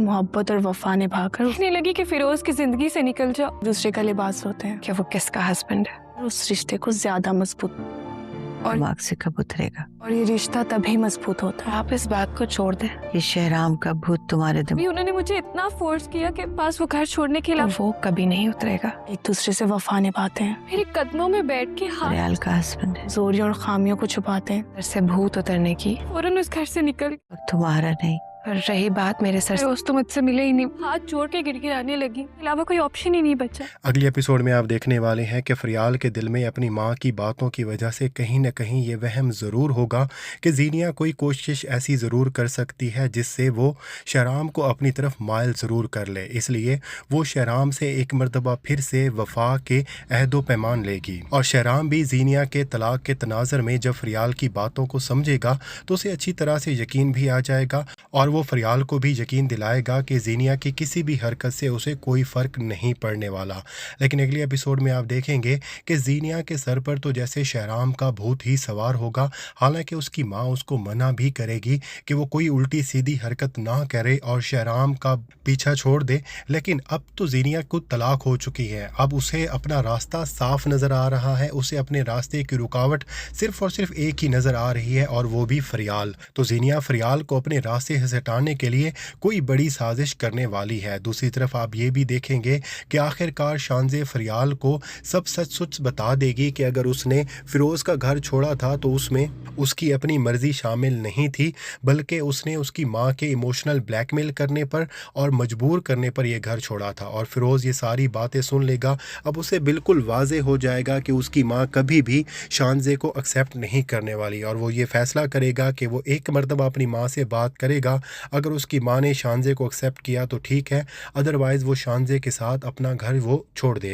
मोहब्बत और वफा निभाकर कहने लगी कि फिरोज की जिंदगी से निकल जाओ। दूसरे का लिबास होते हैं क्या वो किसका हस्बैंड है? उस रिश्ते को ज्यादा मजबूत और दिमाग से कब उतरेगा? और ये रिश्ता तभी मजबूत होता है। आप इस बात को छोड़ दें। ये शहराम का भूत तुम्हारे दिमाग। अभी उन्होंने मुझे इतना फोर्स किया कि पास वो घर छोड़ने के और लिए वो कभी नहीं उतरेगा। एक दूसरे से वफा निभाते हैं, मेरे कदमों में बैठ के हाथ रियाल का हस्बैंड है, जोरियों और खामियों को छुपाते हैं। घर से भूत उतरने की फौरन उस घर से निकल। और तुम्हारा नहीं। और रही बात मेरे सर, दोस्त तो मुझसे मिले ही नहीं। हाथ जोड़ के गिड़गिड़ाने लगी, अलावा कोई ऑप्शन ही नहीं बचा। अगले एपिसोड में आप देखने वाले हैं कि फरियाल के दिल में अपनी माँ की बातों की वजह से कहीं न कहीं ये वहम ज़रूर होगा कि ज़ीनिया कोई कोशिश ऐसी ज़रूर कर सकती है जिससे वो शहराम को अपनी तरफ मायल ज़रूर कर ले। इसलिए वो शहराम से एक मरतबा फिर से वफा के अहदो पैमान लेगी और शहराम भी ज़ीनिया के तलाक के तनाज़र में जब फरियाल की बातों को समझेगा तो उसे अच्छी तरह से यकीन भी आ जाएगा और वो फरियाल को भी यकीन दिलाएगा कि ज़ीनिया की किसी भी हरकत से उसे कोई फ़र्क नहीं पड़ने वाला। लेकिन अगले एपिसोड में आप देखेंगे कि ज़ीनिया के सर पर तो जैसे शहराम का भूत ही सवार होगा। हालांकि उसकी माँ उसको मना भी करेगी कि वो कोई उल्टी सीधी हरकत ना करे और शहराम का पीछा छोड़ दे, लेकिन अब तो ज़ीनिया को तलाक हो चुकी है। अब उसे अपना रास्ता साफ नज़र आ रहा है, उसे अपने रास्ते की रुकावट सिर्फ और सिर्फ एक ही नज़र आ रही है और वो भी फरियाल। तो ज़ीनिया फरियाल को अपने रास्ते से हटाने के लिए कोई बड़ी साजिश करने वाली है। दूसरी तरफ आप ये भी देखेंगे कि आखिरकार शानज़े फरियाल को सब सच बता देगी कि अगर उसने फिरोज़ का घर छोड़ा था तो उसमें उसकी अपनी मर्ज़ी शामिल नहीं थी, बल्कि उसने उसकी माँ के इमोशनल ब्लैकमेल करने पर और मजबूर करने पर यह घर छोड़ा था। और फिरोज़ ये सारी बातें सुन लेगा। अब उसे बिल्कुल वाज़े हो जाएगा कि उसकी माँ कभी भी शानज़े को एक्सेप्ट नहीं करने वाली और वो ये फ़ैसला करेगा कि वो एक मरतबा अपनी माँ से बात करेगा। अगर उसकी माँ ने शानज़े को एक्सेप्ट किया तो ठीक है, अदरवाइज़ वो शानज़े के साथ अपना घर वो छोड़ देगा।